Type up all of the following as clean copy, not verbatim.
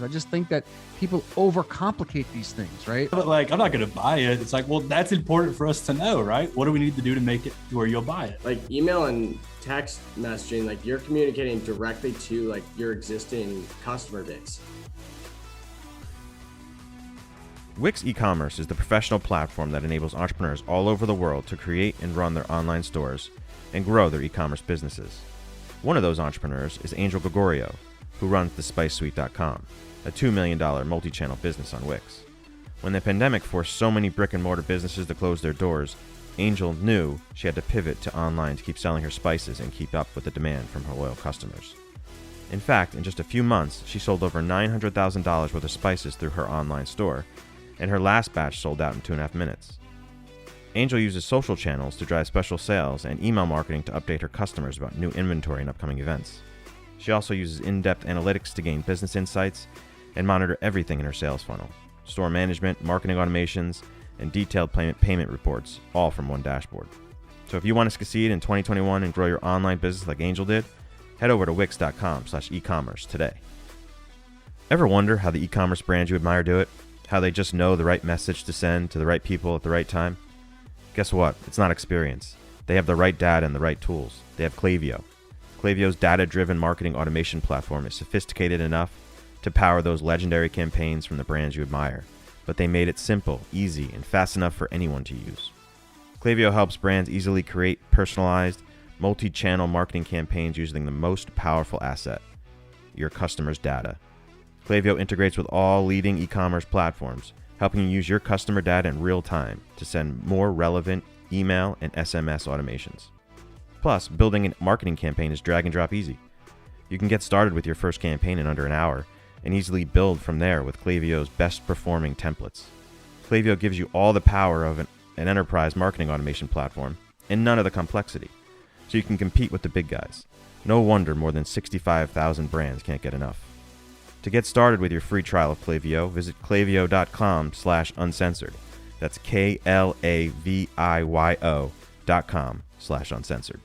I just think that people overcomplicate these things, right? But like, I'm not going to buy it. It's like, well, that's important for us to know, right? What do we need to do to make it to where you'll buy it? Like email and text messaging, like you're communicating directly to like your existing customer base. Wix e-commerce is the professional platform that enables entrepreneurs all over the world to create and run their online stores and grow their e-commerce businesses. One of those entrepreneurs is Angel Gregorio, who runs thespicesweet.com, a $2 million multi-channel business on Wix. When the pandemic forced so many brick and mortar businesses to close their doors, Angel knew she had to pivot to online to keep selling her spices and keep up with the demand from her loyal customers. In fact, in just a few months, she sold over $900,000 worth of spices through her online store, and her last batch sold out in 2.5 minutes. Angel uses social channels to drive special sales and email marketing to update her customers about new inventory and upcoming events. She also uses in-depth analytics to gain business insights and monitor everything in her sales funnel: store management, marketing automations, and detailed payment reports, all from one dashboard. So if you want to succeed in 2021 and grow your online business like Angel did, head over to wix.com/e-commerce today. Ever wonder how the e-commerce brands you admire do it? How they just know the right message to send to the right people at the right time? Guess what? It's not experience. They have the right data and the right tools. They have Klaviyo. Klaviyo's data-driven marketing automation platform is sophisticated enough to power those legendary campaigns from the brands you admire, but they made it simple, easy, and fast enough for anyone to use. Klaviyo helps brands easily create personalized, multi-channel marketing campaigns using the most powerful asset: your customers' data. Klaviyo integrates with all leading e-commerce platforms, helping you use your customer data in real time to send more relevant email and SMS automations. Plus, building a marketing campaign is drag and drop easy. You can get started with your first campaign in under an hour and easily build from there with Klaviyo's best performing templates. Klaviyo gives you all the power of an enterprise marketing automation platform and none of the complexity, so you can compete with the big guys. No wonder more than 65,000 brands can't get enough. To get started with your free trial of Klaviyo, visit klaviyo.com/uncensored. That's KLAVIYO.com/uncensored.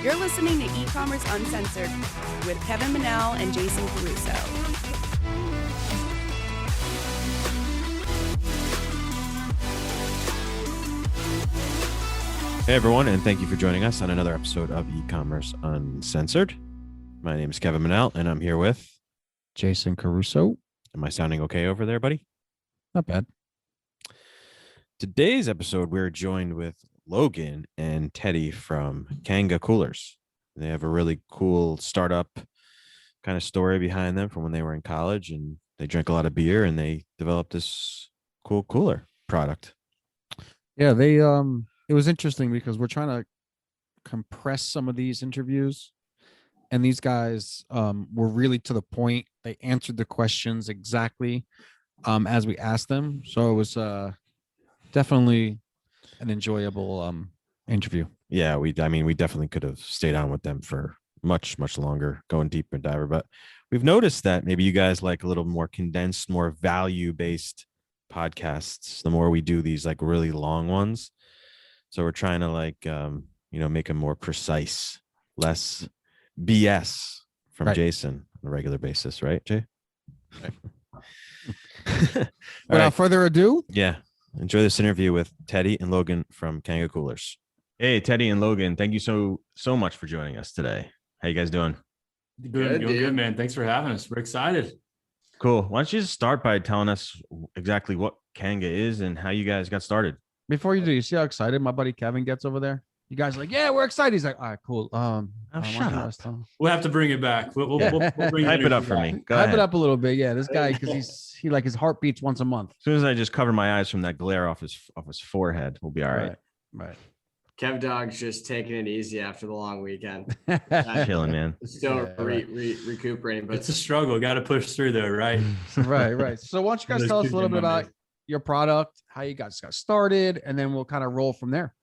You're listening to E-Commerce Uncensored with Kevin Manel and Jason Caruso. Hey everyone, and thank you for joining us on another episode of E-Commerce Uncensored. My name is Kevin Manel, and I'm here with Jason Caruso. Am I sounding okay over there, buddy? Not bad. Today's episode, we're joined with Logan and Teddy from Kanga Coolers. They have a really cool startup kind of story behind them from when they were in college, and they drank a lot of beer and they developed this cool cooler product. Yeah, they it was interesting because we're trying to compress some of these interviews, and these guys were really to the point. They answered the questions exactly as we asked them. So it was definitely an enjoyable interview. Yeah, we definitely could have stayed on with them for much longer, going deeper and diver, but we've noticed that maybe you guys like a little more condensed, more value-based podcasts the more we do these like really long ones. So we're trying to make them more precise, less BS from Right. Jason on a regular basis, right, Jay? Right. All Without right. further ado, Yeah. Enjoy this interview with Teddy and Logan from Kanga Coolers. Hey, Teddy and Logan, thank you so much for joining us today. How you guys doing? Doing good, man. Thanks for having us. We're excited. Cool. Why don't you just start by telling us exactly what Kanga is and how you guys got started? before you do, you see how excited my buddy Kevin gets over there? You guys are like, yeah, we're excited. He's like, all right, cool. Shut up. We'll have to bring it back. We'll bring Hype it up for me. Go Hype ahead. it up a little bit. Yeah, this guy, because he like his heart beats once a month. As soon as I just cover my eyes from that glare off his forehead, we'll be all right. Right. Kev Dog's just taking it easy after the long weekend. Chilling, man. Still recuperating, but it's a struggle. Got to push through there, right? Right. So why don't you guys tell us a little bit about your product, how you guys got started, and then we'll kind of roll from there.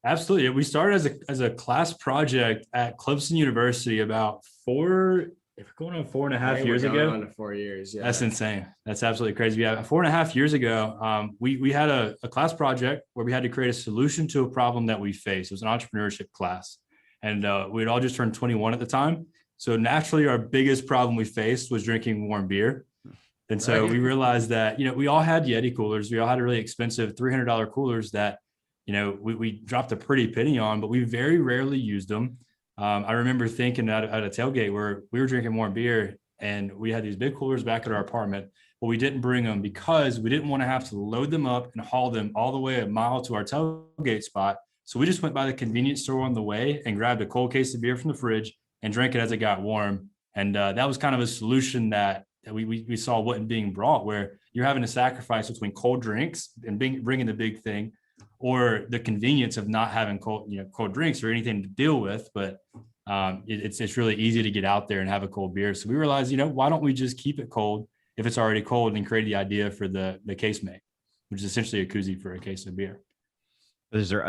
Absolutely. We started as a class project at Clemson University about 4 if we're going on 4.5 I think years we're going ago, on to 4 years. Yeah. that's insane. That's absolutely crazy. Yeah, 4.5 years ago, we had a class project where we had to create a solution to a problem that we faced. It was an entrepreneurship class, and we'd all just turned 21 at the time. So naturally, our biggest problem we faced was drinking warm beer. And so we realized that, we all had Yeti coolers. We all had really expensive $300 coolers that, we dropped a pretty penny on, but we very rarely used them. I remember thinking at a tailgate where we were drinking warm beer and we had these big coolers back at our apartment, but we didn't bring them because we didn't want to have to load them up and haul them all the way a mile to our tailgate spot. So we just went by the convenience store on the way and grabbed a cold case of beer from the fridge and drank it as it got warm. And that was kind of a solution that we saw wasn't being brought, where you're having to sacrifice between cold drinks and bringing the big thing, or the convenience of not having cold drinks or anything to deal with. But it's really easy to get out there and have a cold beer. So we realized, why don't we just keep it cold if it's already cold, and create the idea for the case mate, which is essentially a koozie for a case of beer. Is there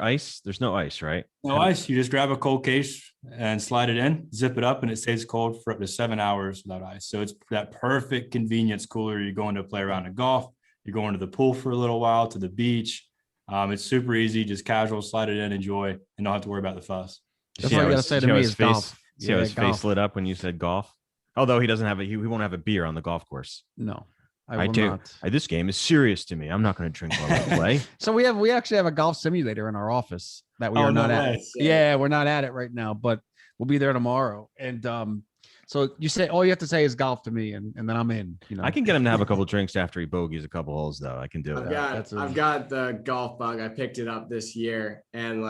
ice? There's no ice, right? No ice. You just grab a cold case and slide it in, zip it up, and it stays cold for up to 7 hours without ice. So it's that perfect convenience cooler. You're going to play around in golf. You're going to the pool for a little while, to the beach. It's super easy, just casual, slide it in, enjoy, and don't have to worry about the fuss. That's all you gotta say to me is golf. See how his face lit up when you said golf? Although he doesn't have he won't have a beer on the golf course. No. I do. This game is serious to me. I'm not going to drink while I play. So we actually have a golf simulator in our office that we are not at. Yeah, we're not at it right now, but we'll be there tomorrow. And so you say all you have to say is golf to me, and then I'm in. I can get him to have a couple drinks after he bogeys a couple holes, though. I can do it. I've got the golf bug. I picked it up this year, and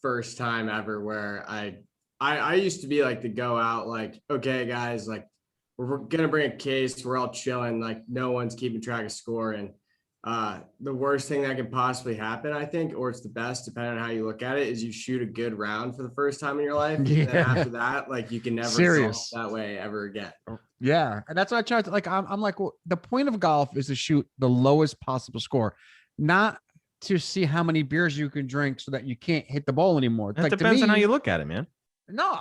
first time ever where I used to be to go out okay guys, we're going to bring a case. We're all chilling. No one's keeping track of score. And the worst thing that could possibly happen, I think, or it's the best, depending on how you look at it, is you shoot a good round for the first time in your life. Yeah. And then after that, you can never golf that way ever again. Yeah. And that's what I try to I'm well, the point of golf is to shoot the lowest possible score, not to see how many beers you can drink so that you can't hit the ball anymore. That depends on how you look at it, man. No,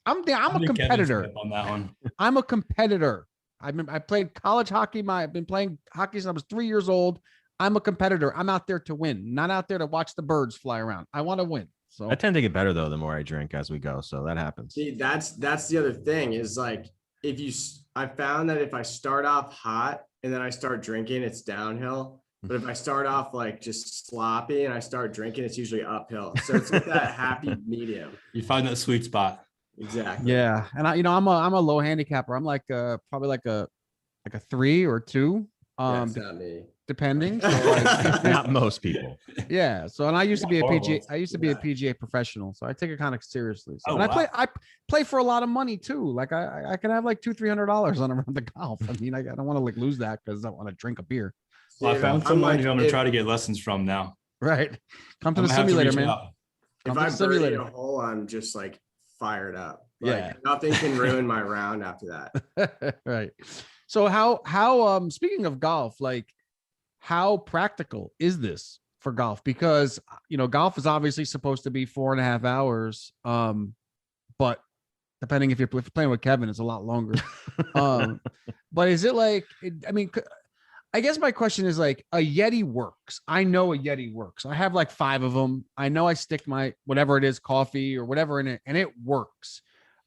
I'm a competitor on that one. I'm a competitor. I played college hockey. I've been playing hockey since I was 3 years old. I'm a competitor. I'm out there to win, not out there to watch the birds fly around. I want to win. So I tend to get better though the more I drink as we go. So that happens. See, that's the other thing is I found that if I start off hot and then I start drinking, it's downhill. But if I start off just sloppy and I start drinking, it's usually uphill. So it's that happy medium. You find that sweet spot. Exactly. Yeah. And I'm a low handicapper. I'm probably a 3 or 2. That's not me. Depending. So not most people. Yeah. So, and I used to be a PGA. I used to be a PGA professional. So I take it kind of seriously. So, and I play for a lot of money too. I can have $200-$300 on a round of golf. I mean, I don't want to lose that because I want to drink a beer. Well, I found someone who I'm going to try to get lessons from now. Right. Come to the simulator, man. If I birdie a hole, I'm just fired up. Nothing can ruin my round after that. Right. So how speaking of golf, how practical is this for golf? Because golf is obviously supposed to be 4.5 hours. But depending if you're playing with Kevin, it's a lot longer. But is it I guess my question is a Yeti works. I know a Yeti works. I have 5 of them. I know I stick my whatever it is, coffee or whatever in it, and it works.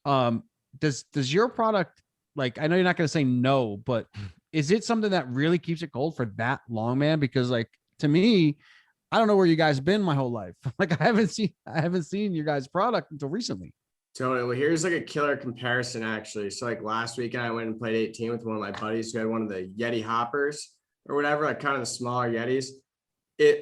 Does your product I know you're not going to say no, but is it something that really keeps it cold for that long, man? Because to me, I don't know where you guys been my whole life. I haven't seen your guys' product until recently. Totally. Well, here's a killer comparison actually. So last weekend I went and played 18 with one of my buddies who had one of the Yeti hoppers or whatever, kind of the smaller Yetis.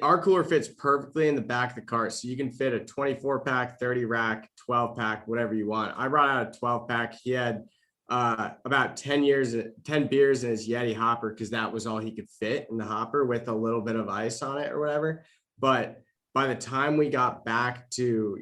Our cooler fits perfectly in the back of the cart. So you can fit a 24 pack, 30 rack, 12 pack, whatever you want. I brought out a 12 pack. He had about 10 beers in his Yeti hopper because that was all he could fit in the hopper with a little bit of ice on it or whatever. But by the time we got back to,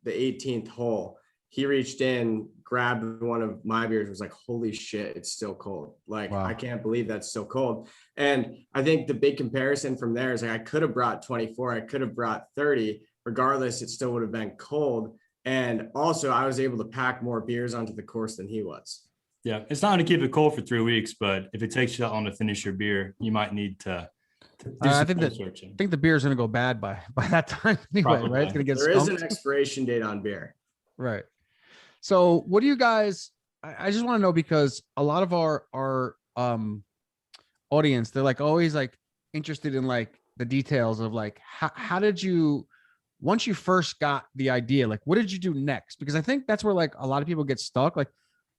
the 18th hole, he reached in, grabbed one of my beers, was like, holy shit, it's still cold. Wow. I can't believe that's so cold. And I think the big comparison from there is I could have brought 24, I could have brought 30. Regardless, it still would have been cold. And also I was able to pack more beers onto the course than he was. Yeah, it's not going to keep it cold for 3 weeks, but if it takes you that long to finish your beer, you might need to do I some think soul that searching. I think the beer is gonna go bad by that time anyway, Probably. right? It's gonna get There is skunked. an expiration date on beer. Right. So what do you guys, I just want to know, because a lot of our audience, they're like always like interested in like the details of like how did you, once you first got the idea, like what did you do next? Because I think that's where like a lot of people get stuck. Like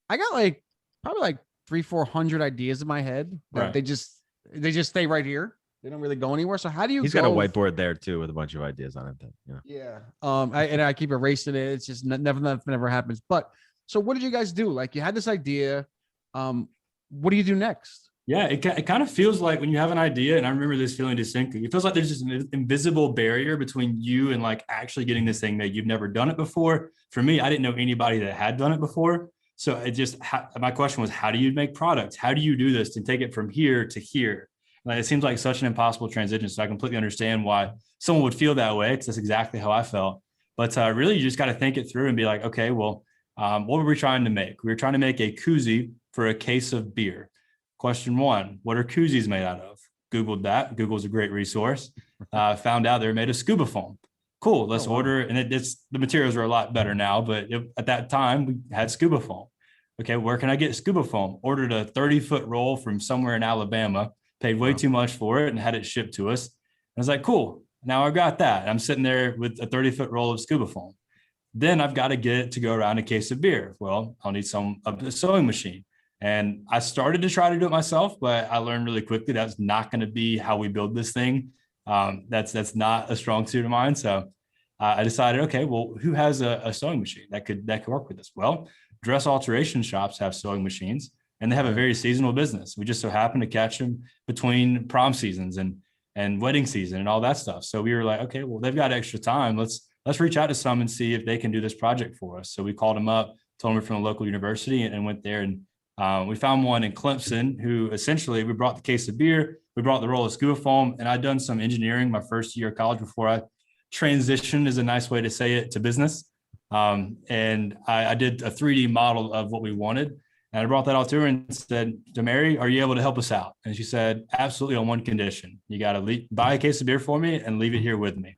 I got like probably like 300-400 ideas in my head that Right. they just stay right here. They don't really go anywhere. So how do you He's go? got a whiteboard there too with a bunch of ideas on it. That, you know. Yeah. I keep erasing it. It's just never happens. But so what did you guys do? Like you had this idea. What do you do next? Yeah, it kind of feels like when you have an idea, and I remember this feeling distinctly, it feels like there's just an invisible barrier between you and like actually getting this thing made. You've never done it before. For me, I didn't know anybody that had done it before. So it just, my question was, how do you make products? How do you do this to take it from here to here? Like, it seems like such an impossible transition. So I completely understand why someone would feel that way, because that's exactly how I felt. But really, you just got to think it through and be like, okay, well, what were we trying to make? We were trying to make a koozie for a case of beer. Question one, what are koozies made out of? Googled that. Google's a great resource. Found out they're made of scuba foam. Cool, let's order. And it's the materials are a lot better now, but at that time we had scuba foam. Okay, where can I get scuba foam? Ordered a 30-foot roll from somewhere in Alabama, paid way too much for it and had it shipped to us. I was like, cool, now I've got that. I'm sitting there with a 30-foot roll of scuba foam. Then I've got to get it to go around a case of beer. Well, I'll need a sewing machine. And I started to try to do it myself, but I learned really quickly that's not going to be how we build this thing. That's not a strong suit of mine. So I decided, okay, well, who has a sewing machine that could work with this? Well, dress alteration shops have sewing machines, and they have a very seasonal business. We just so happen to catch them between prom seasons and wedding season and all that stuff. So we were like, okay, well, they've got extra time. Let's reach out to some and see if they can do this project for us. So we called them up, told them we're from a local university, and went there. And we found one in Clemson who essentially, we brought the case of beer, we brought the roll of scuba foam, and I'd done some engineering my first year of college before I transitioned, is a nice way to say it, to business. And I did a 3D model of what we wanted. And I brought that all to her and said, to Mary, are you able to help us out? And she said, absolutely, on one condition. You got to buy a case of beer for me and leave it here with me.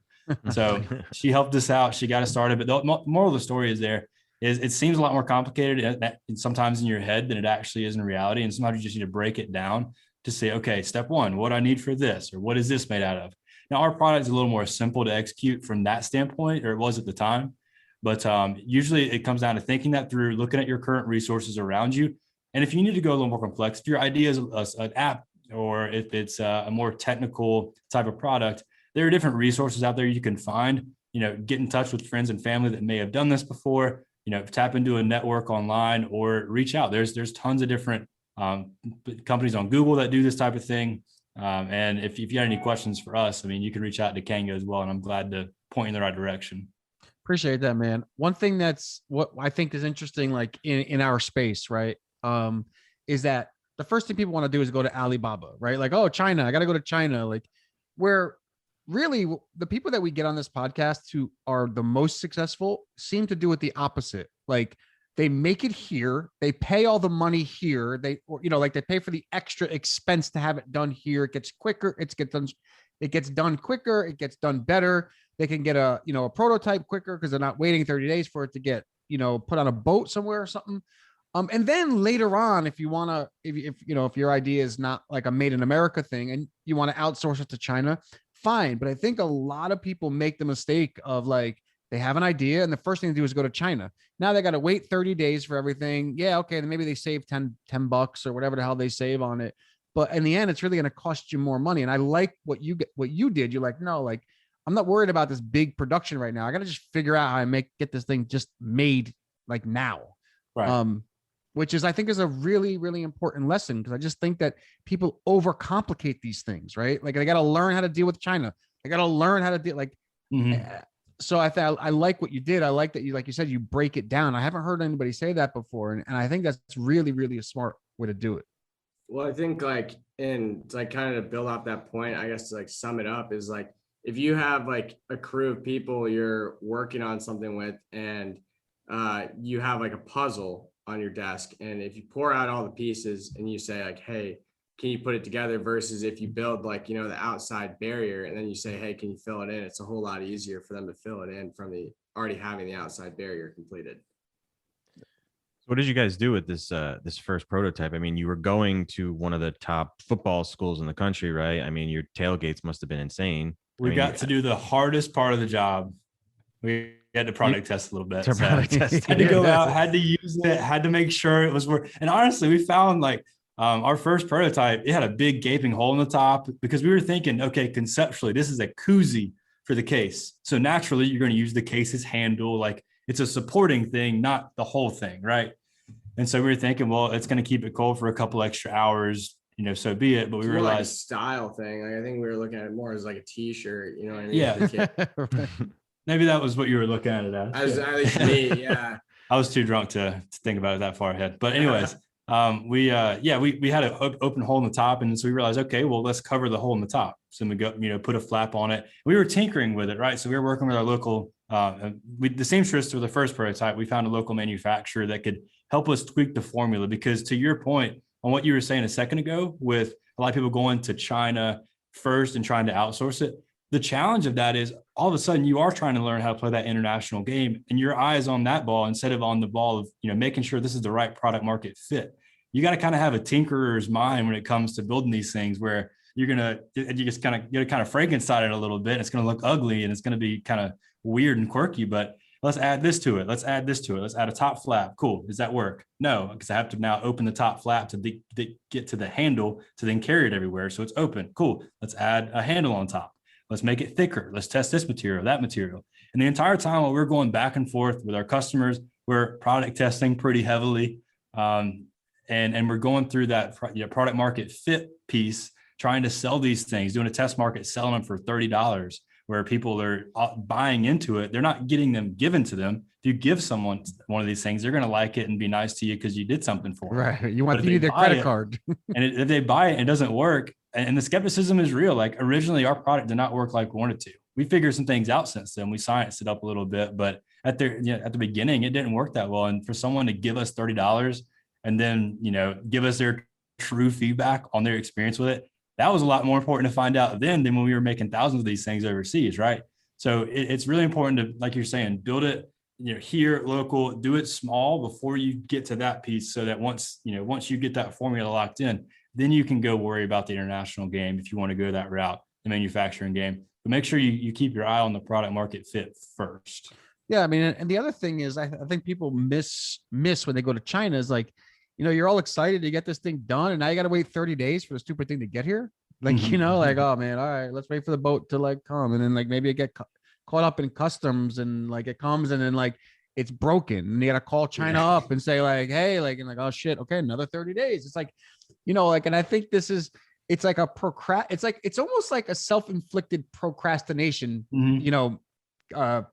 So she helped us out. She got us started. But the moral of the story is it seems a lot more complicated sometimes in your head than it actually is in reality. And sometimes you just need to break it down to say, okay, step one, what do I need for this? Or what is this made out of? Now, our product is a little more simple to execute from that standpoint, or it was at the time. But usually it comes down to thinking that through, looking at your current resources around you. And if you need to go a little more complex, if your idea is an app, or if it's a more technical type of product, there are different resources out there you can find. Get in touch with friends and family that may have done this before. Tap into a network online or reach out. There's tons of different companies on Google that do this type of thing. And if you got any questions for us, you can reach out to Kanga as well. And I'm glad to point you in the right direction. Appreciate that, man. One thing that's what I think is interesting, like in our space, right? Is that the first thing people want to do is go to Alibaba, right? Like, oh, China, I got to go to China. Like, where really the people that we get on this podcast who are the most successful seem to do it the opposite. Like, they make it here, they pay all the money here, they pay for the extra expense to have it done here. It gets quicker, it gets done quicker, it gets done better. They can get a prototype quicker because they're not waiting 30 days for it to get, put on a boat somewhere or something. And then later on, if you want to, if your idea is not like a made in America thing and you want to outsource it to China, fine. But I think a lot of people make the mistake of like, they have an idea and the first thing to do is go to China. Now they got to wait 30 days for everything. Yeah. Okay. Then maybe they save $10 or whatever the hell they save on it. But in the end, it's really going to cost you more money. And I like what you did. You're like, no, like, I'm not worried about this big production right now. I got to just figure out how I get this thing just made like now. Right. Which is, I think, is a really, really important lesson, because I just think that people overcomplicate these things, right? Like, I got to learn how to deal with China. I got to learn how to deal So I thought I like what you did. I like that you, like you said, you break it down. I haven't heard anybody say that before. And I think that's really, really a smart way to do it. Well, I think and kind of to build off that point, I guess to sum it up is if you have like a crew of people you're working on something with, and you have like a puzzle on your desk, and if you pour out all the pieces and you say like, hey, can you put it together, versus if you build like, you know, the outside barrier and then you say, hey, can you fill it in? It's a whole lot easier for them to fill it in from the already having the outside barrier completed. What did you guys do with this this first prototype? I mean, you were going to one of the top football schools in the country, right? I mean, your tailgates must have been insane. We got to do the hardest part of the job. We had to product test a little bit. So product test. had to go out, had to use it, had to make sure it was work. And honestly, we found like our first prototype, it had a big gaping hole in the top because we were thinking, okay, conceptually, this is a koozie for the case. So naturally, you're going to use the case's handle. Like it's a supporting thing, not the whole thing, right? And so we were thinking, well, it's going to keep it cold for a couple extra hours, you know, so be it. But we It's more realized like a style thing. Like I think we were looking at it more as like a t-shirt, you know what I mean? Yeah. Maybe that was what you were looking at it as. At least me, yeah. I was too drunk to think about it that far ahead. But anyways, we had an open hole in the top. And so we realized, okay, well, let's cover the hole in the top. So we go, you know, put a flap on it. We were tinkering with it, right? So we were working with our local, the seamstress for the first prototype. We found a local manufacturer that could help us tweak the formula, because to your point on what you were saying a second ago, with a lot of people going to China first and trying to outsource it, the challenge of that is all of a sudden you are trying to learn how to play that international game, and your eye is on that ball instead of on the ball of, you know, making sure this is the right product market fit. You got to kind of have a tinkerer's mind when it comes to building these things, where you just kind of Frankenstein it a little bit. It's going to look ugly and it's going to be kind of weird and quirky, but let's add this to it. Let's add this to it. Let's add a top flap. Cool. Does that work? No, because I have to now open the top flap to get to the handle to then carry it everywhere. So it's open. Cool. Let's add a handle on top. Let's make it thicker. Let's test this material, that material. And the entire time while we're going back and forth with our customers, we're product testing pretty heavily. And we're going through that product market fit piece, trying to sell these things, doing a test market, selling them for $30, where people are buying into it. They're not getting them given to them. If you give someone one of these things, they're going to like it and be nice to you because you did something for them. Right. You need their credit card. And if they buy it and it doesn't work, and the skepticism is real. Like originally our product did not work like we wanted to. We figured some things out since then. We scienced it up a little bit, but at the beginning, it didn't work that well. And for someone to give us $30 and then, you know, give us their true feedback on their experience with it, that was a lot more important to find out then than when we were making thousands of these things overseas, right? So it's really important to, like you're saying, build it, you know, here, local, do it small before you get to that piece, so that once you get that formula locked in, then you can go worry about the international game if you want to go that route, the manufacturing game. But make sure you keep your eye on the product market fit first. Yeah, I mean, and the other thing is, I think people miss when they go to China is like, you know, you're all excited to get this thing done, and now you got to wait 30 days for the stupid thing to get here. Like, you know, like, oh man, all right, let's wait for the boat to like come, and then like maybe it get caught up in customs, and like it comes, and then like it's broken, and you got to call China up and say like, hey, like, and like, oh shit, okay, another 30 days. It's like, you know, like, and I think it's like it's almost like a self-inflicted procrastination, you know, I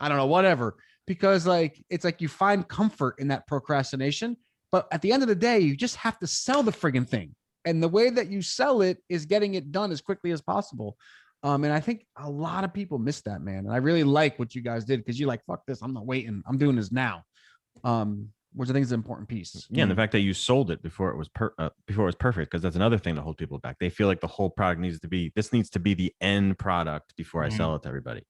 don't know, whatever, because like, it's like you find comfort in that procrastination, but at the end of the day, you just have to sell the friggin' thing. And the way that you sell it is getting it done as quickly as possible. And I think a lot of people miss that, man. And I really like what you guys did, because you're like, fuck this, I'm not waiting, I'm doing this now. Which I think is an important piece. Yeah, and the fact that you sold it before it was perfect, because that's another thing that holds people back. They feel like the whole product needs to be the end product before I sell it to everybody.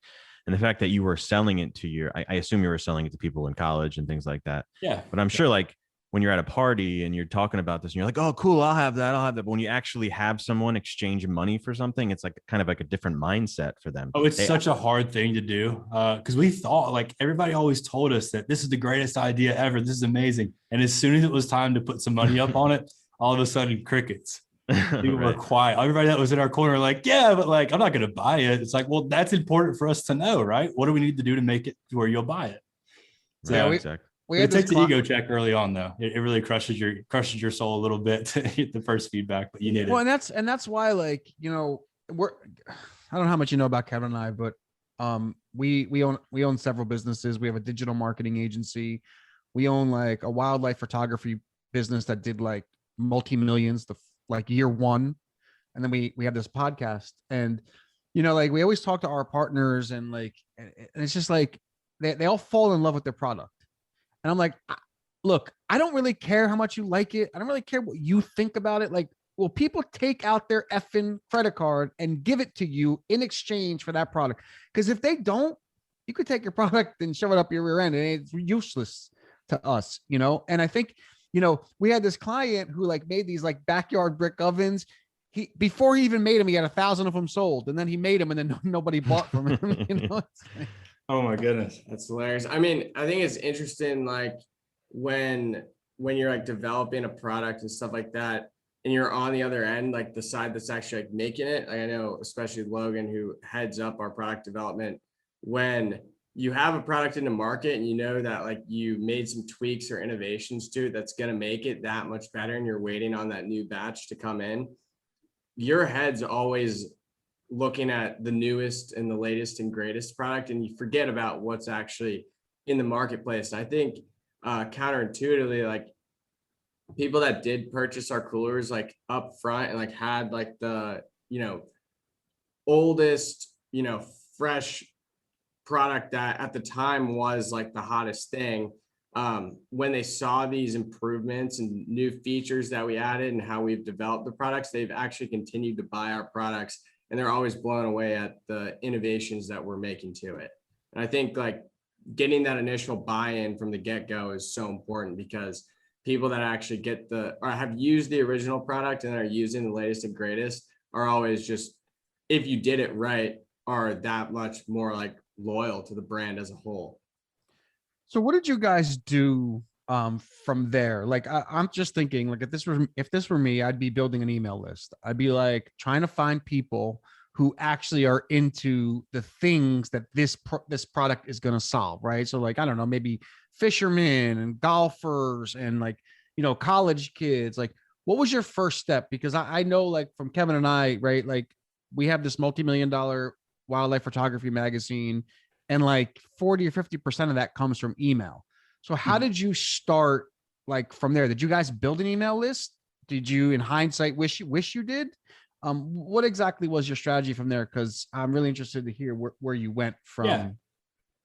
And the fact that you were selling it to I assume you were selling it to people in college and things like that. Yeah. But I'm sure like when you're at a party and you're talking about this and you're like, oh, cool, I'll have that. But when you actually have someone exchange money for something, it's like kind of like a different mindset for them. Oh, it's such a hard thing to do, because we thought, like, everybody always told us that this is the greatest idea ever. This is amazing. And as soon as it was time to put some money up on it, all of a sudden crickets. People were quiet. Everybody that was in our corner were like, yeah, but like, I'm not going to buy it. It's like, well, that's important for us to know, right? What do we need to do to make it to where you'll buy it? So yeah, exactly. It takes the ego check early on, though. It really crushes your soul a little bit to get the first feedback, but you need it. Well, and that's why, like, you know, I don't know how much you know about Kevin and I, but we own several businesses. We have a digital marketing agency. We own like a wildlife photography business that did like multi-millions like year one, and then we have this podcast, and like we always talk to our partners and like, and it's just like they all fall in love with their product. And I'm like, look, I don't really care how much you like it. I don't really care what you think about it. Like, will people take out their effing credit card and give it to you in exchange for that product? Because if they don't, you could take your product and shove it up your rear end and it's useless to us, And I think, we had this client who like made these like backyard brick ovens. Before he even made them, he had 1,000 of them sold, and then he made them and then nobody bought from him. It's like, Oh my goodness. That's hilarious. I mean, I think it's interesting, like when you're like developing a product and stuff like that, and you're on the other end, like the side that's actually like making it. Like I know, especially Logan, who heads up our product development, when you have a product in the market and you know that like you made some tweaks or innovations to it that's going to make it that much better, and you're waiting on that new batch to come in, your head's always looking at the newest and the latest and greatest product, and you forget about what's actually in the marketplace. I think counterintuitively, like people that did purchase our coolers like up front and like had like the oldest fresh product that at the time was like the hottest thing, when they saw these improvements and new features that we added and how we've developed the products, they've actually continued to buy our products, and they're always blown away at the innovations that we're making to it. And I think like getting that initial buy-in from the get-go is so important, because people that actually get or have used the original product and are using the latest and greatest are always just, if you did it right, are that much more like loyal to the brand as a whole. So what did you guys do from there? Like, I'm just thinking, like, if this were me, I'd be building an email list. I'd be like trying to find people who actually are into the things that this product is going to solve, right? So like, I don't know, maybe fishermen and golfers and like, college kids. Like, what was your first step? Because I know like from Kevin and I, right? Like we have this multi-million-dollar wildlife photography magazine, and like 40 or 50% of that comes from email. So how did you start like from there? Did you guys build an email list? Did you, in hindsight, wish you did? What exactly was your strategy from there? Because I'm really interested to hear where you went from. Yeah,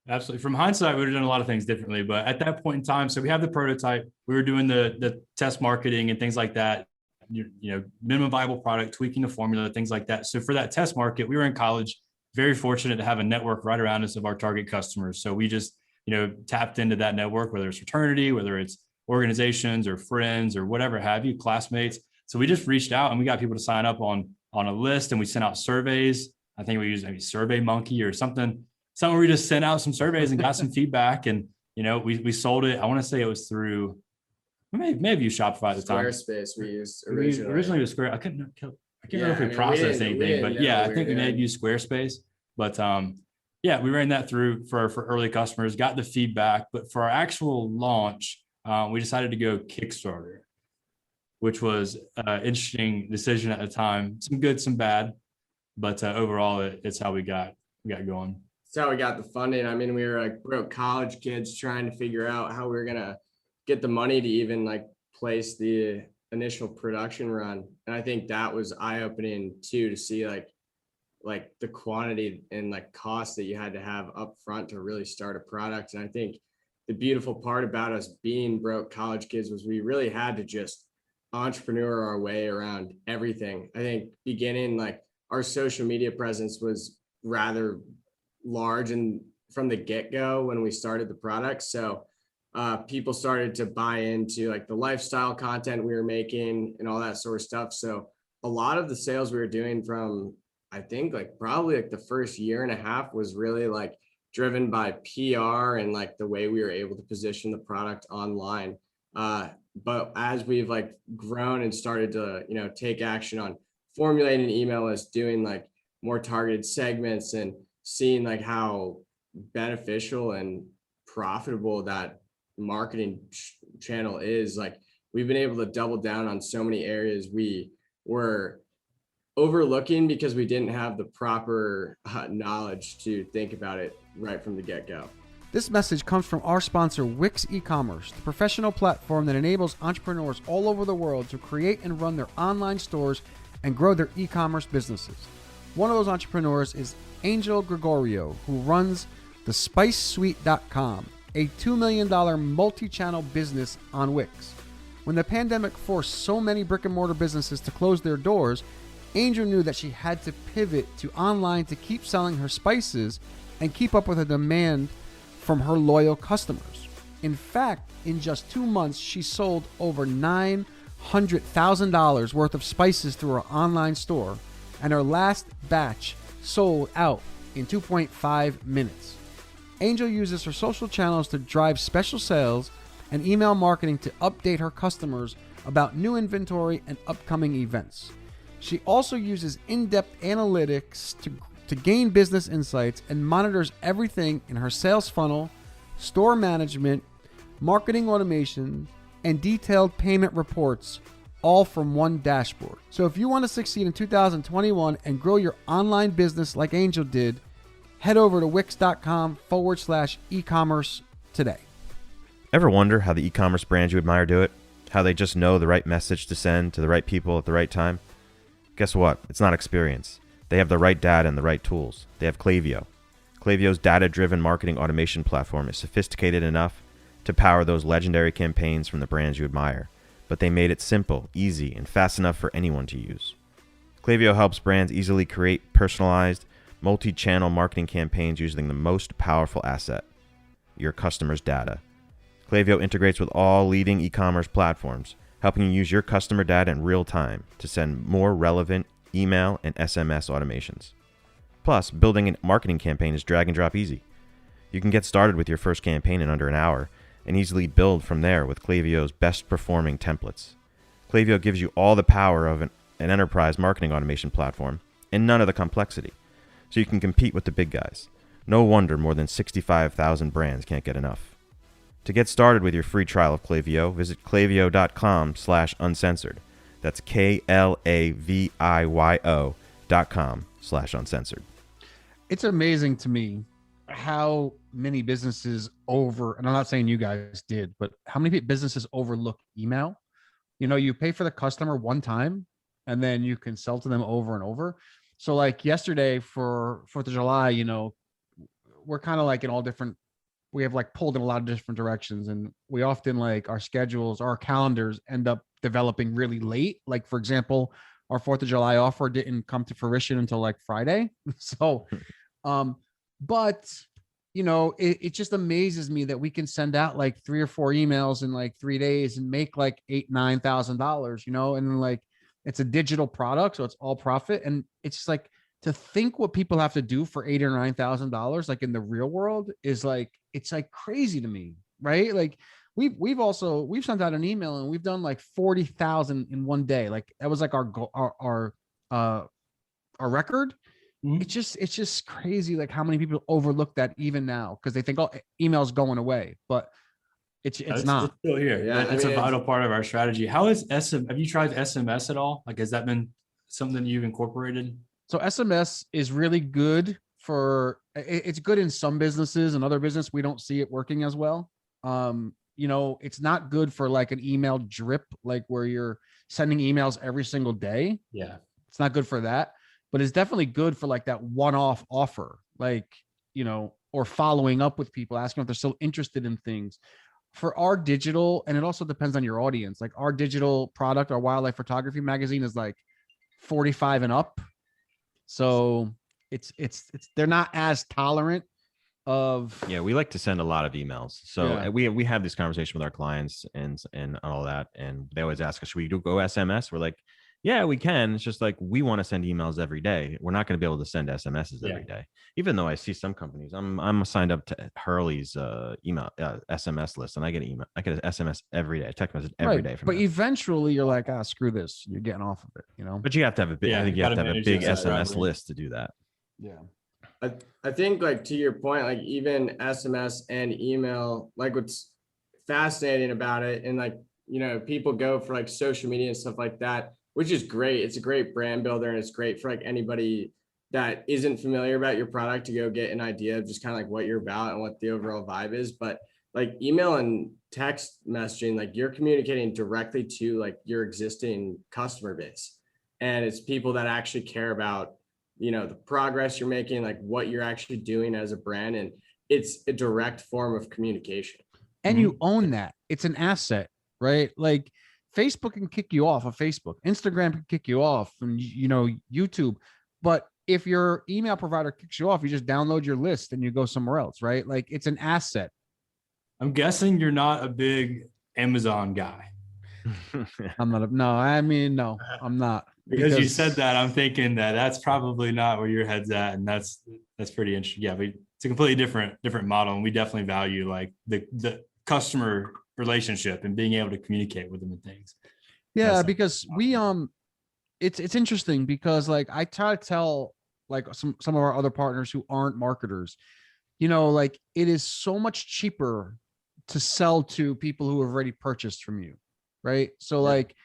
absolutely. From hindsight, we would have done a lot of things differently. But at that point in time, so we have the prototype. We were doing the test marketing and things like that. Minimum viable product, tweaking the formula, things like that. So for that test market, we were in college, very fortunate to have a network right around us of our target customers. So we just, tapped into that network, whether it's fraternity, whether it's organizations or friends or whatever have you, classmates. So we just reached out and we got people to sign up on a list, and we sent out surveys. I think we used maybe Survey Monkey or something where we just sent out some surveys and got some feedback. And, we sold it. I want to say it was through, maybe you Shopify at the time. Squarespace we used originally. Originally it was Square. I can't remember if we processed anything, but yeah, I think we may have used Squarespace. But yeah, we ran that through for early customers, got the feedback. But for our actual launch, we decided to go Kickstarter, which was an interesting decision at the time. Some good, some bad, but overall, it's how we got going. It's how we got the funding. I mean, we were like broke college kids trying to figure out how we were gonna get the money to even like place the initial production run. And I think that was eye-opening too, to see like the quantity and like cost that you had to have up front to really start a product. And I think the beautiful part about us being broke college kids was we really had to just entrepreneur our way around everything. I think beginning, like our social media presence was rather large and from the get-go when we started the product. So people started to buy into like the lifestyle content we were making and all that sort of stuff. So a lot of the sales we were doing from, I think like probably like the first year and a half was really like driven by PR and like the way we were able to position the product online. But as we've like grown and started to, take action on formulating an email list, doing like more targeted segments and seeing like how beneficial and profitable that marketing channel is, like we've been able to double down on so many areas we were overlooking because we didn't have the proper knowledge to think about it right from the get-go. This message comes from our sponsor, Wix e-commerce, the professional platform that enables entrepreneurs all over the world to create and run their online stores and grow their e-commerce businesses. One of those entrepreneurs is Angel Gregorio, who runs thespicesuite.com, a $2 million multi-channel business on Wix. When the pandemic forced so many brick and mortar businesses to close their doors, Angel knew that she had to pivot to online to keep selling her spices and keep up with the demand from her loyal customers. In fact, in just 2 months, she sold over $900,000 worth of spices through her online store, and her last batch sold out in 2.5 minutes. Angel uses her social channels to drive special sales and email marketing to update her customers about new inventory and upcoming events. She also uses in-depth analytics to gain business insights and monitors everything in her sales funnel, store management, marketing automation, and detailed payment reports, all from one dashboard. So if you want to succeed in 2021 and grow your online business like Angel did, head over to wix.com/e-commerce today. Ever wonder how the e-commerce brands you admire do it? How they just know the right message to send to the right people at the right time? Guess what? It's not experience. They have the right data and the right tools. They have Klaviyo. Klaviyo's data-driven marketing automation platform is sophisticated enough to power those legendary campaigns from the brands you admire, but they made it simple, easy, and fast enough for anyone to use. Klaviyo helps brands easily create personalized, multi-channel marketing campaigns using the most powerful asset, your customers' data. Klaviyo integrates with all leading e-commerce platforms, helping you use your customer data in real time to send more relevant email and SMS automations. Plus, building a marketing campaign is drag and drop easy. You can get started with your first campaign in under an hour and easily build from there with Klaviyo's best performing templates. Klaviyo gives you all the power of an enterprise marketing automation platform and none of the complexity, so you can compete with the big guys. No wonder more than 65,000 brands can't get enough. To get started with your free trial of Klaviyo, visit klaviyo.com/uncensored. That's KLAVIYO.com/uncensored. It's amazing to me how many businesses and I'm not saying you guys did, but how many businesses overlook email? You know, you pay for the customer one time and then you can sell to them over and over. So like yesterday for 4th of July, you know, we're kind of like in all different, we have like pulled in a lot of different directions, and we often like our schedules, our calendars end up developing really late. Like for example, our 4th of July offer didn't come to fruition until like Friday. So, but you know, it just amazes me that we can send out like 3 or 4 emails in like 3 days and make like $8,000-9,000, you know, and then like it's a digital product, so it's all profit. And it's just like, to think what people have to do for $8,000 or $9,000, like in the real world, is like, it's like crazy to me, right? Like we've sent out an email and we've done like 40,000 in one day. Like that was like our record. Mm-hmm. It's just crazy. Like how many people overlook that even now because they think, oh, email's going away, but it's not. It's still here. Yeah, it's a vital part of our strategy. How is have you tried SMS at all? Like, has that been something you've incorporated? So SMS is really good it's good in some businesses, and other business we don't see it working as well. You know, it's not good for like an email drip, like where you're sending emails every single day. Yeah. It's not good for that, but it's definitely good for like that one-off offer, like, you know, or following up with people, asking if they're still interested in things. For our digital, and it also depends on your audience, like our digital product, our wildlife photography magazine is like 45 and up. So it's they're not as tolerant of. Yeah, we like to send a lot of emails. So yeah. we have this conversation with our clients and all that, and they always ask us, should we go SMS? We're like, yeah, we can. It's just like, we want to send emails every day. We're not going to be able to send SMSs every day. Even though I see some companies, I'm signed up to Hurley's email SMS list, and I get an SMS every day, a text message every day from But them. Eventually you're like, screw this. You're getting off of it, you know? But you have to have a big, I think you have to have a big SMS list to do that. Yeah. I think, like, to your point, like even SMS and email, like what's fascinating about it, and like, you know, people go for like social media and stuff like that, which is great. It's a great brand builder, and it's great for like anybody that isn't familiar about your product to go get an idea of just kind of like what you're about and what the overall vibe is. But like email and text messaging, like you're communicating directly to like your existing customer base, and it's people that actually care about the progress you're making, like what you're actually doing as a brand. And it's a direct form of communication. And you own that. It's an asset, right? Like Facebook can kick you off of Facebook, Instagram can kick you off, and YouTube. But if your email provider kicks you off, you just download your list and you go somewhere else, right? Like it's an asset. I'm guessing you're not a big Amazon guy. I'm not. No, I'm not. Because you said that, I'm thinking that's probably not where your head's at, and that's pretty interesting. Yeah, but it's a completely different model, and we definitely value like the customer relationship and being able to communicate with them and things. Yeah, because we it's interesting because like I try to tell like some of our other partners who aren't marketers, like it is so much cheaper to sell to people who have already purchased from you, right? So like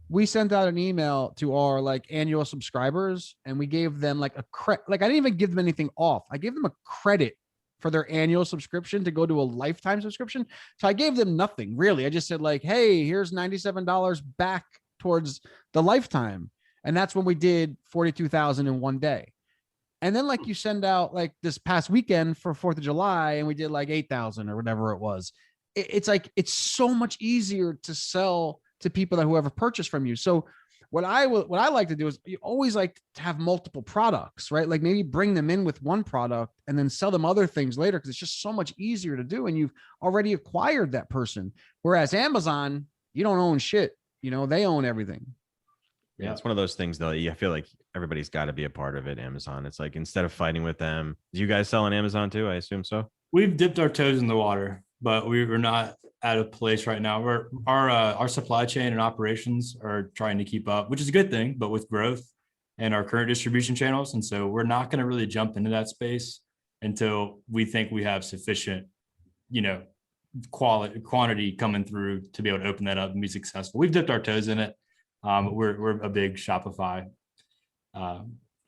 we sent out an email to our like annual subscribers and we gave them like a credit. Like I didn't even give them anything off. I gave them a credit for their annual subscription to go to a lifetime subscription. So I gave them nothing really. I just said like, hey, here's $97 back towards the lifetime. And that's when we did 42,000 in one day. And then like you send out like this past weekend for 4th of July and we did like 8,000 or whatever it was. It's like, it's so much easier to sell to people that whoever purchased from you. So what I like to do is you always like to have multiple products, right? Like maybe bring them in with one product and then sell them other things later. Cause it's just so much easier to do. And you've already acquired that person. Whereas Amazon, you don't own shit, they own everything. Yeah, it's one of those things though. I feel like everybody's got to be a part of it. Amazon. It's like, instead of fighting with them, do you guys sell on Amazon too? I assume so. We've dipped our toes in the water, but we're not at a place right now where our supply chain and operations are trying to keep up, which is a good thing, but with growth and our current distribution channels. And so we're not going to really jump into that space until we think we have sufficient, quantity coming through to be able to open that up and be successful. We've dipped our toes in it. We're a big Shopify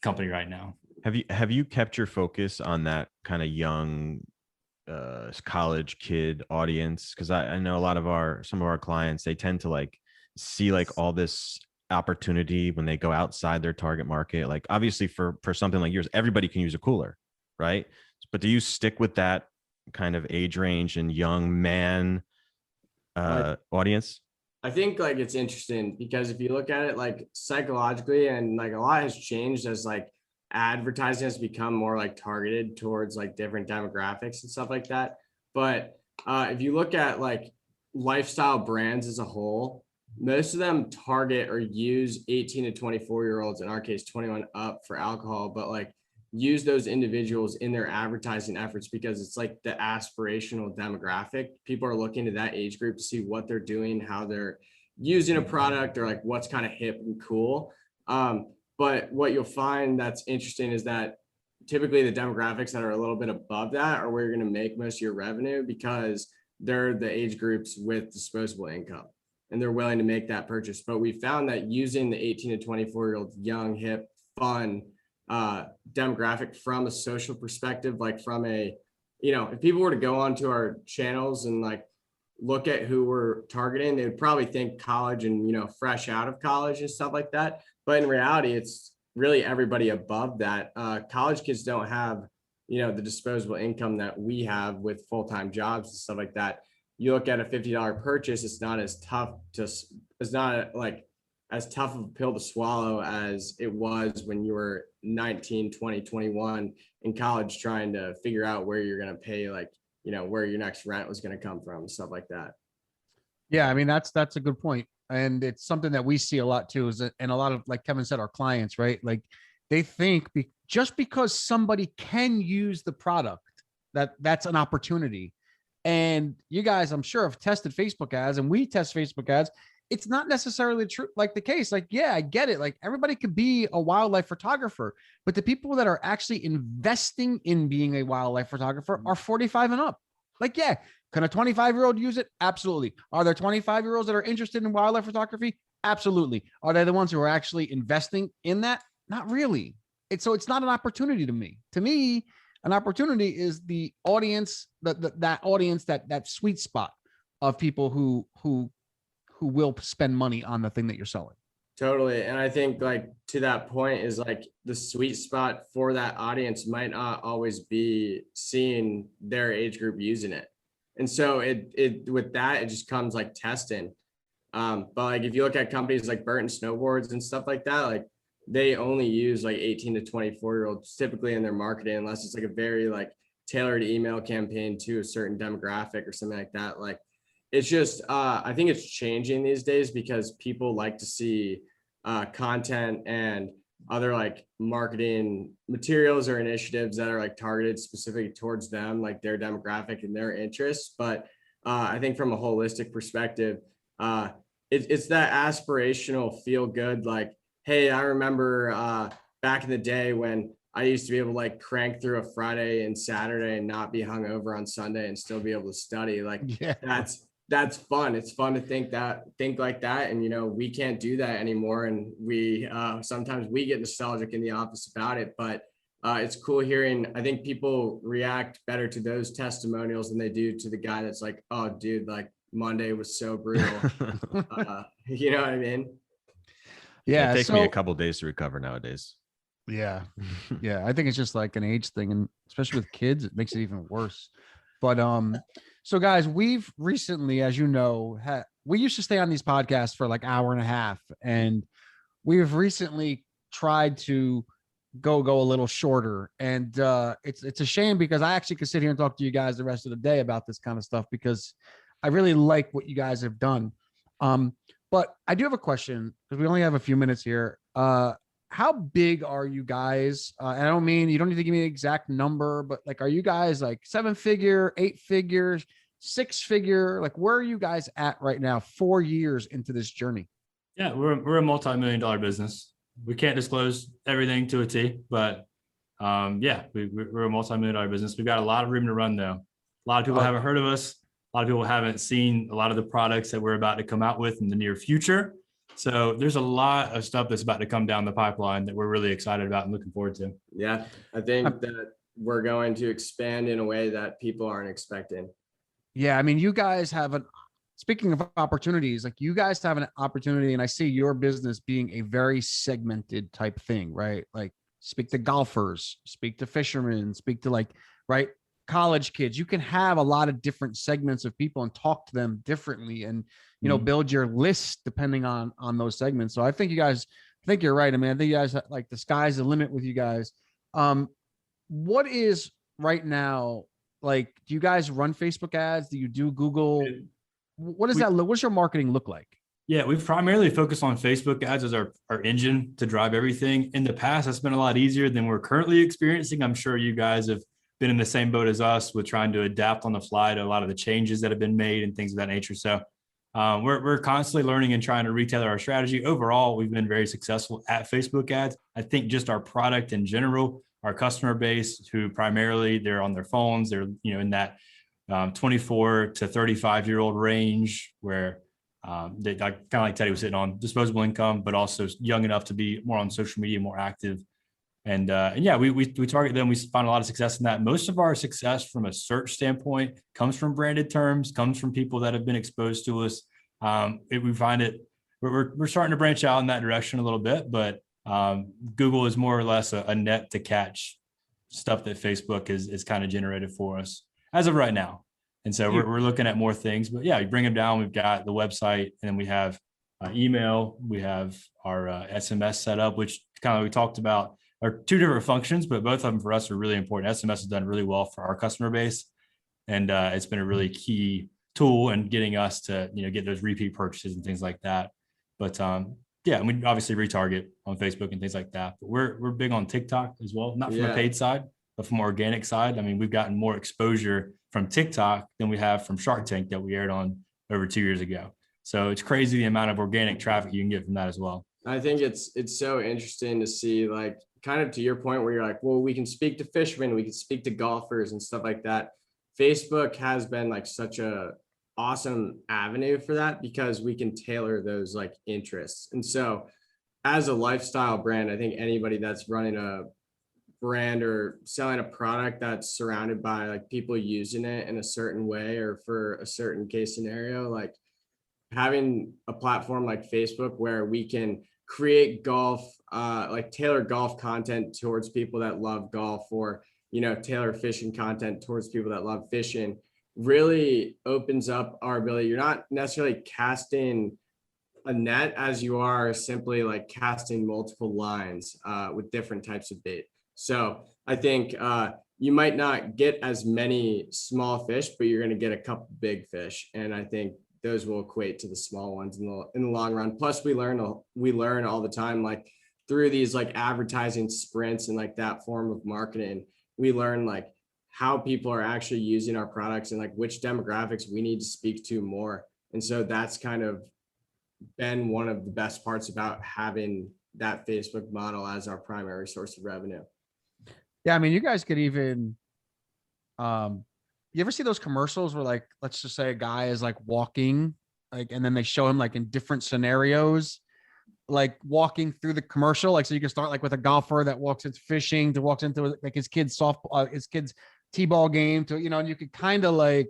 company right now. Have you kept your focus on that kind of young college kid audience? Because I know some of our clients, they tend to like see like all this opportunity when they go outside their target market. Like obviously for something like yours, everybody can use a cooler, right? But do you stick with that kind of age range and young man audience? I think like it's interesting because if you look at it like psychologically, and like a lot has changed as like advertising has become more like targeted towards like different demographics and stuff like that. But if you look at like lifestyle brands as a whole, most of them target or use 18 to 24-year-olds, in our case 21 up, for alcohol, but like use those individuals in their advertising efforts because it's like the aspirational demographic. People are looking to that age group to see what they're doing, how they're using a product, or like what's kind of hip and cool. But what you'll find that's interesting is that typically the demographics that are a little bit above that are where you're going to make most of your revenue because they're the age groups with disposable income and they're willing to make that purchase. But we found that using the 18 to 24-year-old young, hip, fun demographic from a social perspective, like from a, if people were to go onto our channels and like look at who we're targeting, they would probably think college and, fresh out of college and stuff like that. But in reality, it's really everybody above that. College kids don't have, the disposable income that we have with full-time jobs and stuff like that. You look at a $50 purchase, it's not as tough as tough of a pill to swallow as it was when you were 19, 20, 21 in college trying to figure out where you're going to pay, like, where your next rent was going to come from, stuff like that. Yeah, I mean, that's a good point. And it's something that we see a lot too, and a lot of, like Kevin said, our clients, right? Like they think just because somebody can use the product, that's an opportunity. And you guys, I'm sure, have tested Facebook ads, and we test Facebook ads. It's not necessarily true, like the case. Like, yeah, I get it. Like everybody could be a wildlife photographer, but the people that are actually investing in being a wildlife photographer are 45 and up. Like, yeah, can a 25-year-old use it? Absolutely. Are there 25-year-olds that are interested in wildlife photography? Absolutely. Are they the ones who are actually investing in that? Not really. It's not an opportunity to me. To me, an opportunity is the audience, that audience, that sweet spot of people who will spend money on the thing that you're selling. Totally. And I think like to that point is like the sweet spot for that audience might not always be seeing their age group using it. And so it with that, it just comes like testing. But like if you look at companies like Burton Snowboards and stuff like that, like they only use like 18 to 24-year-olds typically in their marketing, unless it's like a very like tailored email campaign to a certain demographic or something like that. Like it's just I think it's changing these days because people like to see content and other like marketing materials or initiatives that are like targeted specifically towards them, like their demographic and their interests. But I think from a holistic perspective, it's that aspirational feel good. Like, hey, I remember back in the day when I used to be able to like crank through a Friday and Saturday and not be hungover on Sunday and still be able to study. Like that's fun. It's fun to think like that. And, you know, we can't do that anymore. And we sometimes we get nostalgic in the office about it, but it's cool hearing. I think people react better to those testimonials than they do to the guy that's like, oh, dude, like Monday was so brutal. You know what I mean? Yeah, it takes me a couple days to recover nowadays. Yeah. Yeah. I think it's just like an age thing. And especially with kids, it makes it even worse. But so guys, we've recently, as you know, we used to stay on these podcasts for like hour and a half. And we've recently tried to go a little shorter. And it's a shame because I actually could sit here and talk to you guys the rest of the day about this kind of stuff because I really like what you guys have done. But I do have a question because we only have a few minutes here. How big are you guys? And I don't mean, you don't need to give me an exact number, but like, are you guys like 7-figure, 8-figure, 6-figure? Like, where are you guys at right now, 4 years into this journey? Yeah, we're a multi-million-dollar business. We can't disclose everything to a T, but yeah, we're a multi-million-dollar business. We've got a lot of room to run though. A lot of people haven't heard of us. A lot of people haven't seen a lot of the products that we're about to come out with in the near future. So there's a lot of stuff that's about to come down the pipeline that we're really excited about and looking forward to. Yeah, I think that we're going to expand in a way that people aren't expecting. Yeah, I mean, you guys have speaking of opportunities, like you guys have an opportunity, and I see your business being a very segmented type thing, right? Like speak to golfers, speak to fishermen, speak to like, right, college kids. You can have a lot of different segments of people and talk to them differently and, you know, build your list depending on those segments. So I think you're right. I mean, I think you guys, like, the sky's the limit with you guys. What is right now, like, do you guys run Facebook ads? Do you do Google? What does your marketing look like? Yeah, we've primarily focused on Facebook ads as our engine to drive everything. In the past, that's been a lot easier than we're currently experiencing. I'm sure you guys have been in the same boat as us with trying to adapt on the fly to a lot of the changes that have been made and things of that nature. So we're constantly learning and trying to retailer our strategy. Overall, we've been very successful at Facebook ads. I think just our product in general, our customer base, who primarily they're on their phones, they're, you know, in that 24 to 35-year-old range where they kind of like Teddy was sitting on disposable income, but also young enough to be more on social media, more active. And yeah, we target them. We find a lot of success in that. Most of our success from a search standpoint comes from branded terms, comes from people that have been exposed to us. We find it, we're starting to branch out in that direction a little bit, but Google is more or less a net to catch stuff that Facebook is kind of generated for us as of right now. And so we're looking at more things, but yeah, you bring them down. We've got the website, and then we have email. We have our SMS set up, which kind of we talked about are two different functions, but both of them for us are really important. SMS has done really well for our customer base, and it's been a really key tool in getting us to, you know, get those repeat purchases and things like that. But yeah, we obviously retarget on Facebook and things like that. But we're big on TikTok as well, not from a paid side, but from organic side. I mean, we've gotten more exposure from TikTok than we have from Shark Tank that we aired on over 2 years ago. So it's crazy the amount of organic traffic you can get from that as well. I think it's so interesting to see, like, kind of to your point where you're like, well, we can speak to fishermen, we can speak to golfers and stuff like that. Facebook has been like such a awesome avenue for that because we can tailor those like interests. And so as a lifestyle brand, I think anybody that's running a brand or selling a product that's surrounded by like people using it in a certain way or for a certain case scenario, like having a platform like Facebook where we can create golf, like tailor golf content towards people that love golf, or, you know, tailor fishing content towards people that love fishing, really opens up our ability. You're not necessarily casting a net as you are simply like casting multiple lines with different types of bait. So I think you might not get as many small fish, but you're going to get a couple big fish. And I think those will equate to the small ones in the long run. Plus we learn all the time, like through these like advertising sprints and like that form of marketing, we learn like how people are actually using our products and like which demographics we need to speak to more. And so that's kind of been one of the best parts about having that Facebook model as our primary source of revenue. Yeah, I mean, you guys could even, you ever see those commercials where, like, let's just say a guy is like walking, like, and then they show him like in different scenarios, like walking through the commercial. Like, so you can start like with a golfer that walks into fishing, to walks into like his kid's his kid's t-ball game, to, you know, and you could kind of like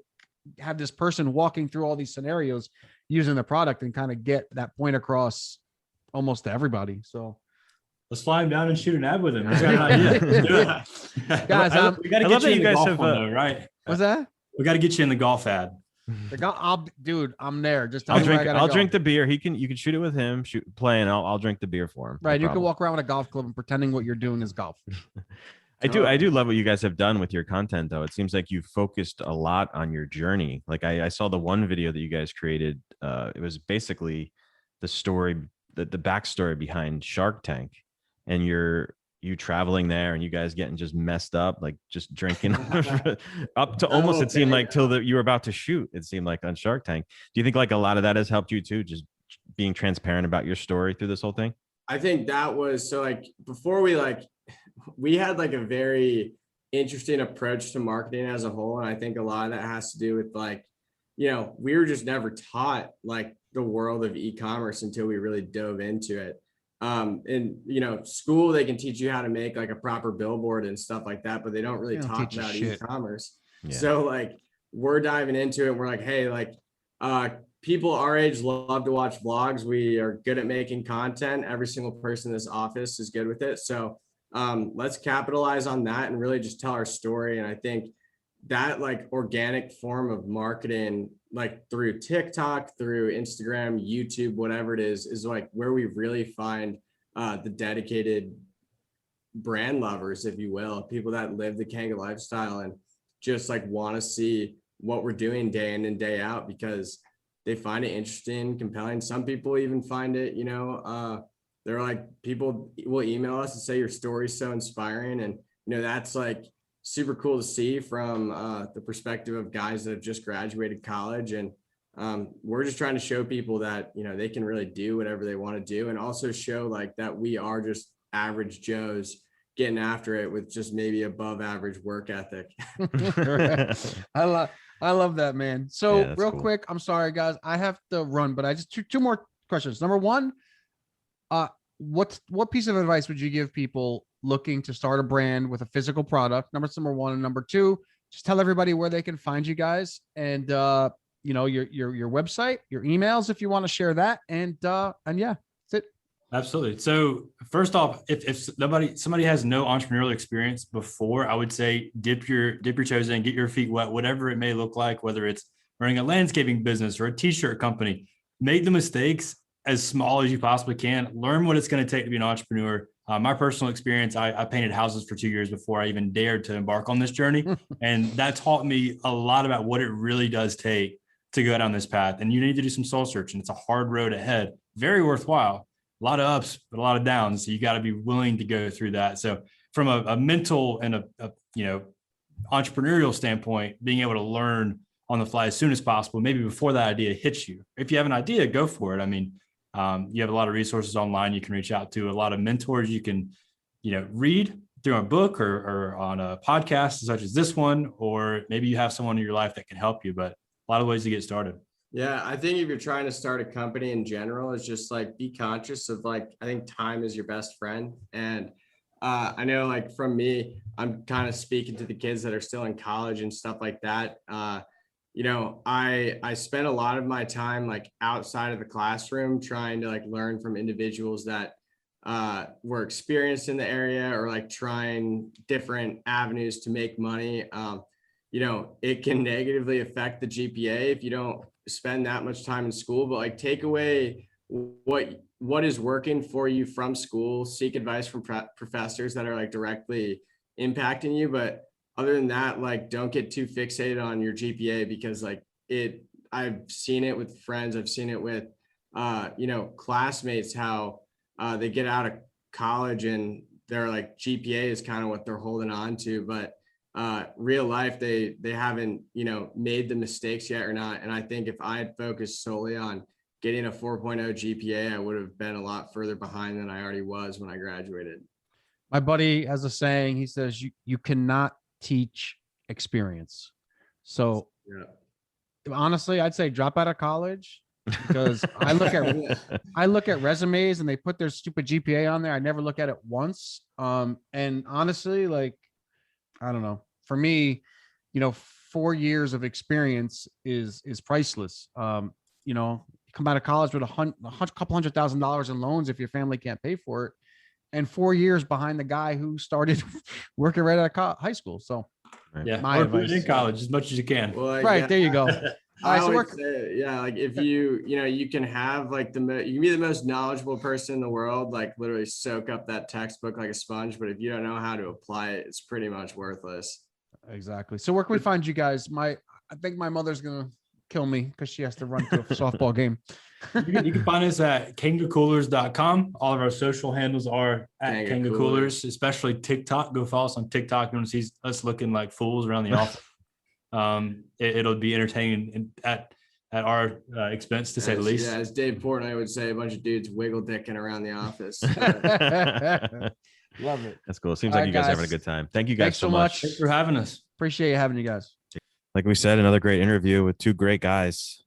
have this person walking through all these scenarios using the product and kind of get that point across almost to everybody. So let's fly him down and shoot an ad with him. Guys, we got to get you in the golf one though, right? What's that? We got to get you in the golf ad. Dude, I'm there. Just tell I'll me drink. where I gotta I'll go. drink the beer. You can shoot it with him. Play, and I'll drink the beer for him. Right, No you can walk around with a golf club and pretending what you're doing is golf. I do love what you guys have done with your content, though. It seems like you've focused a lot on your journey. Like I saw the one video that you guys created. It was basically the story, the backstory behind Shark Tank, and you traveling there and you guys getting just messed up, like just drinking up to almost, it seemed like till you were about to shoot, it seemed like on Shark Tank. Do you think like a lot of that has helped you too? Just being transparent about your story through this whole thing? I think that was, so like before we had like a very interesting approach to marketing as a whole. And I think a lot of that has to do with like, you know, we were just never taught like the world of e-commerce until we really dove into it. And you know, school, they can teach you how to make like a proper billboard and stuff like that, but they don't really talk about e-commerce. Yeah. So like we're diving into it. And we're like, hey, like people our age love to watch vlogs. We are good at making content. Every single person in this office is good with it. So let's capitalize on that and really just tell our story. And I think that like organic form of marketing, like through TikTok, through Instagram, YouTube, whatever it is like where we really find the dedicated brand lovers, if you will, people that live the Kanga lifestyle and just like want to see what we're doing day in and day out because they find it interesting, compelling. Some people even find it, you know, they're like, people will email us and say your story's so inspiring. And, you know, that's like super cool to see from the perspective of guys that have just graduated college. And we're just trying to show people that, you know, they can really do whatever they want to do, and also show like that we are just average Joes getting after it with just maybe above average work ethic. I love that, man. So Yeah, real cool. quick, I'm sorry guys, I have to run, but I just two more questions. Number one, what piece of advice would you give people looking to start a brand with a physical product? Number one. And number two, just tell everybody where they can find you guys, and you know, your website, your emails, if you want to share that. And yeah, that's it. Absolutely. So first off, if somebody has no entrepreneurial experience before, I would say dip your toes in, get your feet wet, whatever it may look like, whether it's running a landscaping business or a t-shirt company. Make the mistakes as small as you possibly can. Learn what it's going to take to be an entrepreneur. My personal experience, I painted houses for 2 years before I even dared to embark on this journey. And that taught me a lot about what it really does take to go down this path. And you need to do some soul searching. It's a hard road ahead, very worthwhile. A lot of ups, but a lot of downs. So you got to be willing to go through that. So from a mental and a you know, entrepreneurial standpoint, being able to learn on the fly as soon as possible, maybe before that idea hits you. If you have an idea, go for it. I mean, you have a lot of resources online you can reach out to, a lot of mentors you can, you know, read through a book or on a podcast such as this one, or maybe you have someone in your life that can help you, but a lot of ways to get started. Yeah, I think if you're trying to start a company in general, it's just like be conscious of like, I think time is your best friend. And I know like from me, I'm kind of speaking to the kids that are still in college and stuff like that. I spent a lot of my time like outside of the classroom trying to like learn from individuals that were experienced in the area or like trying different avenues to make money. It can negatively affect the GPA if you don't spend that much time in school, but like take away what is working for you from school, seek advice from professors that are like directly impacting you. But other than that, like don't get too fixated on your GPA because like I've seen it with friends, I've seen it with classmates, how they get out of college and their like GPA is kind of what they're holding on to, but real life they haven't made the mistakes yet or not. And I think if I had focused solely on getting a 4.0 GPA, I would have been a lot further behind than I already was when I graduated. My buddy has a saying. He says you cannot teach experience. So honestly, I'd say drop out of college, because I look at resumes and they put their stupid GPA on there. I never look at it once. And honestly, like, I don't know, for me, 4 years of experience is priceless. You come out of college with a couple $100,000 in loans if your family can't pay for it, and 4 years behind the guy who started working right out of high school. So yeah, my advice in college as much as you can. Well, right, there you go. I always say, like if you can have like you can be the most knowledgeable person in the world, like literally soak up that textbook like a sponge, but if you don't know how to apply it, it's pretty much worthless. Exactly. So where can we find you guys? I think my mother's gonna kill me because she has to run to a softball game. You can find us at kangacoolers.com. All of our social handles are at kangacoolers, especially TikTok. Go follow us on TikTok. You want to see us looking like fools around the office. It'll be entertaining at our expense, to say the least. Yeah, as Dave Portnoy would say, a bunch of dudes wiggle dicking around the office. Love it. That's cool. Seems like you guys are having a good time. Thank you guys so much. Thanks for having us. Appreciate having you guys. Like we said, another great interview with two great guys.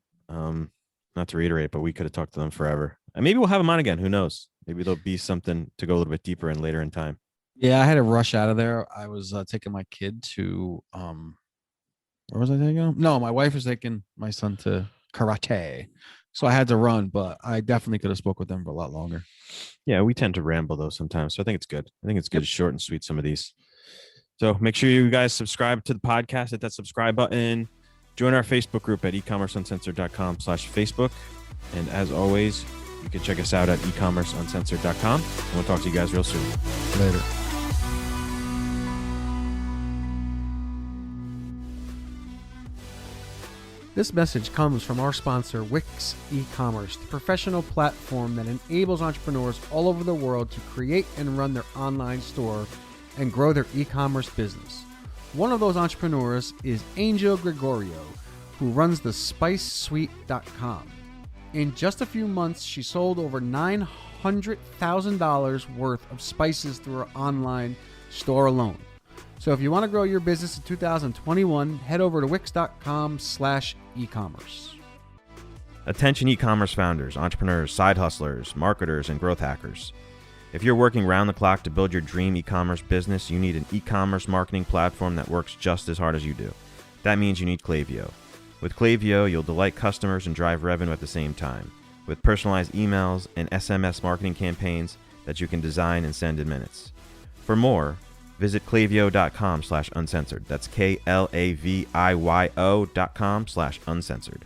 Not to reiterate, but we could have talked to them forever. And maybe we'll have them on again. Who knows? Maybe there'll be something to go a little bit deeper in later in time. Yeah, I had to rush out of there. I was taking my kid to where was I taking him? No, my wife was taking my son to karate. So I had to run, but I definitely could have spoke with them for a lot longer. Yeah, we tend to ramble though sometimes. So I think it's good. I think it's good to short and sweet some of these. So make sure you guys subscribe to the podcast, hit that subscribe button. Join our Facebook group at ecommerceuncensored.com/Facebook. And as always, you can check us out at ecommerceuncensored.com. And we'll talk to you guys real soon. Later. This message comes from our sponsor, Wix e-commerce, the professional platform that enables entrepreneurs all over the world to create and run their online store and grow their e-commerce business. One of those entrepreneurs is Angel Gregorio, who runs the SpiceSuite.com. In just a few months, she sold over $900,000 worth of spices through her online store alone. So if you want to grow your business in 2021, head over to wix.com/e-commerce. Attention e-commerce founders, entrepreneurs, side hustlers, marketers, and growth hackers. If you're working round the clock to build your dream e-commerce business, you need an e-commerce marketing platform that works just as hard as you do. That means you need Klaviyo. With Klaviyo, you'll delight customers and drive revenue at the same time, with personalized emails and SMS marketing campaigns that you can design and send in minutes. For more, visit klaviyo.com/uncensored. That's KLAVIYO.com/uncensored.